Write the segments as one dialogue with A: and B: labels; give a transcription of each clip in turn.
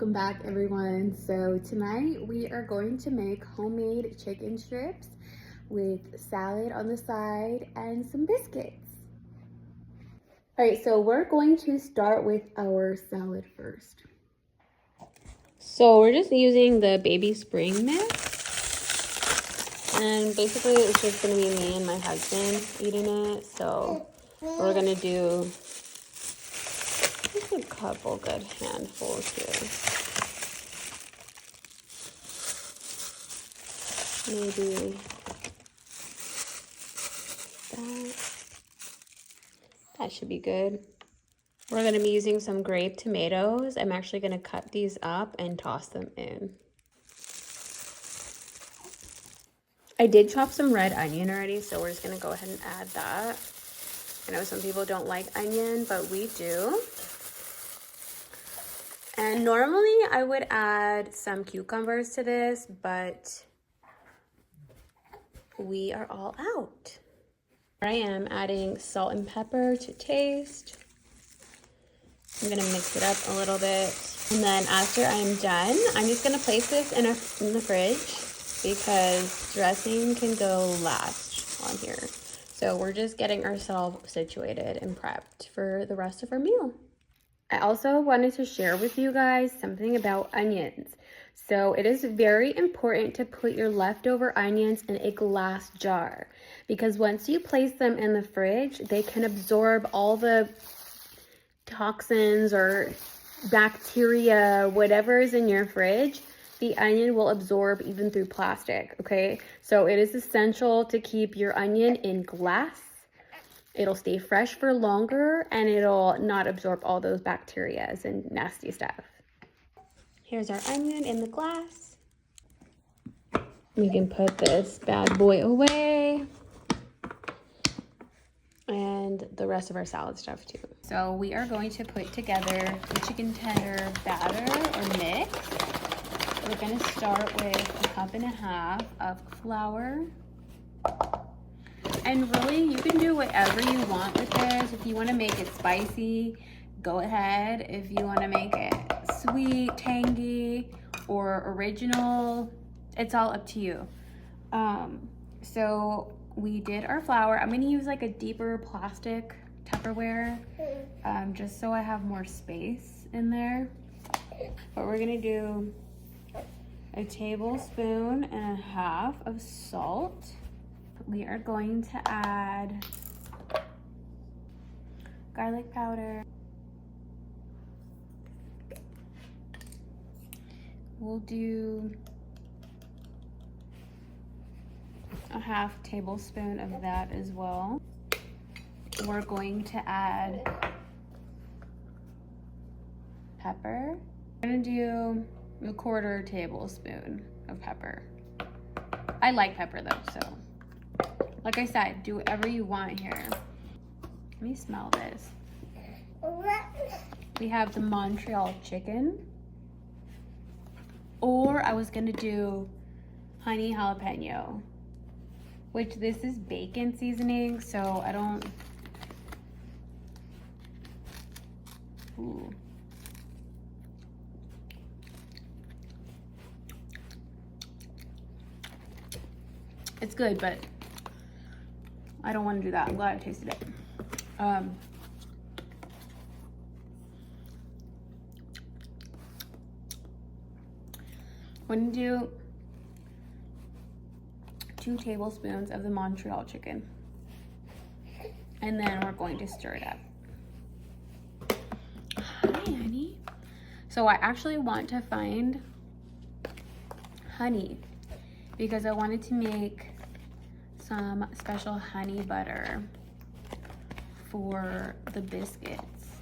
A: welcome back everyone. So tonight we are going to make homemade chicken strips with salad on the side and some biscuits. All right, so we're going to start with our salad first. So we're just using the baby spring mix, and basically it's just gonna be me and my husband eating it. So we're gonna do just a couple good handfuls here. Maybe that should be good. We're gonna be using some grape tomatoes. I'm actually gonna cut these up and toss them in. I did chop some red onion already, so we're just gonna go ahead and add that. I know some people don't like onion, but we do. And normally I would add some cucumbers to this, but we are all out. I am adding salt and pepper to taste. I'm gonna mix it up a little bit. And then after I'm done, I'm just gonna place this in the fridge because dressing can go last on here. So we're just getting ourselves situated and prepped for the rest of our meal. I also wanted to share with you guys something about onions. So it is very important to put your leftover onions in a glass jar because once you place them in the fridge, they can absorb all the toxins or bacteria, whatever is in your fridge. The onion will absorb even through plastic, okay? So it is essential to keep your onion in glass. It'll stay fresh for longer and it'll not absorb all those bacteria and nasty stuff. Here's our onion in the glass. We can put this bad boy away. And the rest of our salad stuff too. So we are going to put together the chicken tender batter or mix. We're going to start with 1.5 cups of flour. And really, you can do whatever you want with this. If you want to make it spicy, go ahead. If you want to make it sweet, tangy, or original, it's all up to you. So we did our flour. I'm going to use like a deeper plastic Tupperware, just so I have more space in there. But we're going to do 1.5 tablespoons of salt. We are going to add garlic powder. We'll do 1/2 tablespoon of that as well. We're going to add pepper. We're gonna do 1/4 tablespoon of pepper. I like pepper though, so like I said, do whatever you want here. Let me smell this. We have the Montreal chicken. Or I was gonna do honey jalapeno, which this is bacon seasoning, so I don't, ooh. It's good, but I don't want to do that. I'm glad I tasted it. I'm going to do 2 tablespoons of the Montreal chicken. And then we're going to stir it up. Hi, honey. So I actually want to find honey because I wanted to make some special honey butter for the biscuits.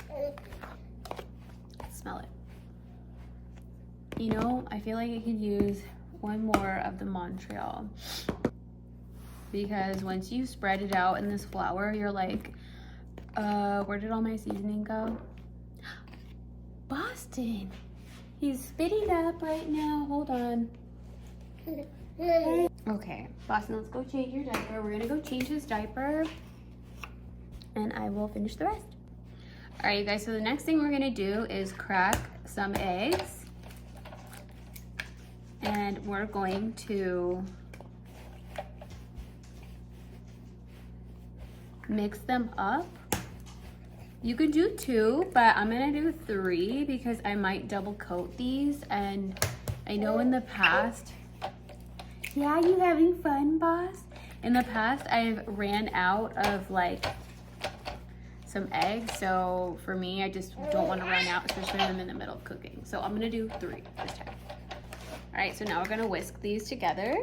A: Smell it. You know, I feel like I could use one more of the Montreal because once you spread it out in this flour, you're like, where did all my seasoning go? Boston, he's spitting up right now. Hold on. Okay, Boston, let's go change your diaper. We're gonna go change his diaper and I will finish the rest. All right, you guys, so the next thing we're gonna do is crack some eggs. And we're going to mix them up. You could do 2, but I'm gonna do 3 because I might double coat these. And I know in the past, yeah, you having fun, boss? In the past, I've ran out of like some eggs. So for me, I just don't want to run out, especially when I'm in the middle of cooking. So I'm gonna do 3 this time. All right, so now we're gonna whisk these together.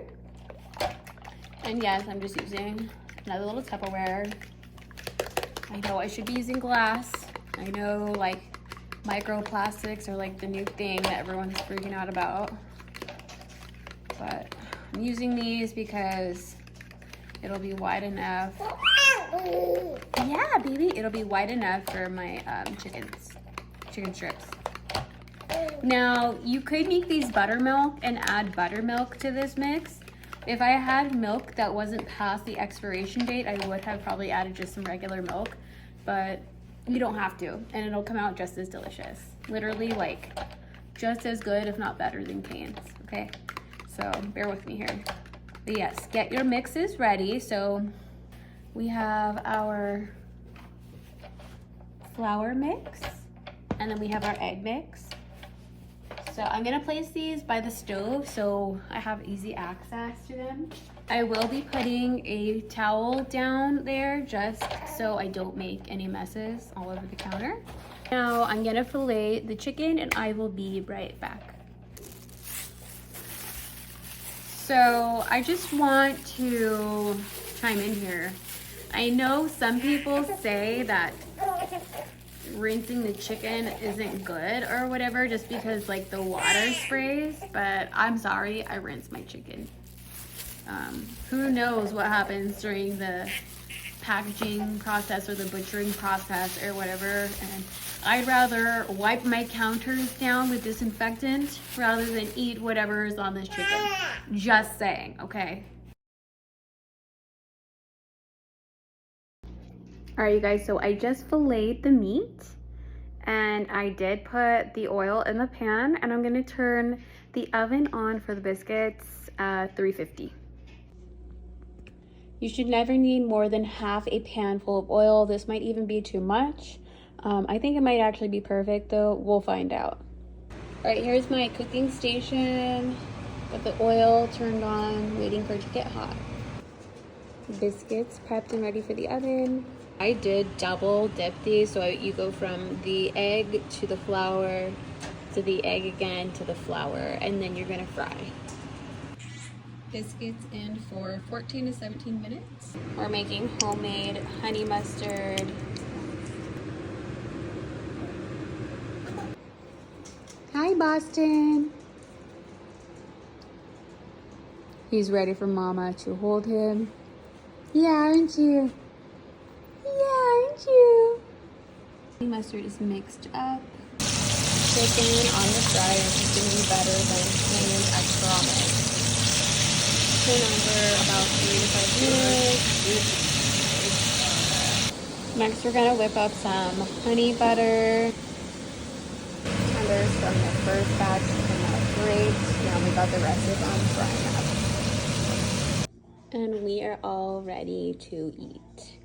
A: And yes, I'm just using another little Tupperware. I know I should be using glass. I know like microplastics are like the new thing that everyone's freaking out about. But I'm using these because it'll be wide enough. Yeah, baby, it'll be wide enough for my chicken strips. Now, you could make these buttermilk and add buttermilk to this mix. If I had milk that wasn't past the expiration date, I would have probably added just some regular milk, but you don't have to, and it'll come out just as delicious. Literally, like, just as good, if not better than Cane's, okay? So, bear with me here. But yes, get your mixes ready. So, we have our flour mix, and then we have our egg mix. So I'm gonna place these by the stove so I have easy access to them. I will be putting a towel down there just so I don't make any messes all over the counter. Now I'm gonna fillet the chicken and I will be right back. So I just want to chime in here. I know some people say that rinsing the chicken isn't good or whatever just because like the water sprays, but I'm sorry, I rinse my chicken. Who knows what happens during the packaging process or the butchering process or whatever, and I'd rather wipe my counters down with disinfectant rather than eat whatever is on this chicken. Just saying, okay? All right, you guys, so I just filleted the meat and I did put the oil in the pan, and I'm gonna turn the oven on for the biscuits at 350. You should never need more than half a pan full of oil. This might even be too much. I think it might actually be perfect though. We'll find out. All right, here's my cooking station. Got the oil turned on, waiting for it to get hot. Biscuits prepped and ready for the oven. I did double dip these, so you go from the egg to the flour to the egg again to the flour, and then you're gonna fry. Biscuits in for 14 to 17 minutes. We're making homemade honey mustard. Hi, Boston. He's ready for Mama to hold him. Yeah, aren't you? Yeah, aren't you? Honey mustard is mixed up. Chicken on the fryer is going to be better than Cane's extra on it. Turn over about 3 to 5 minutes. Next, we're going to whip up some honey butter. Tenders from the first batch came out great. Now we got the rest of them frying up. And we are all ready to eat.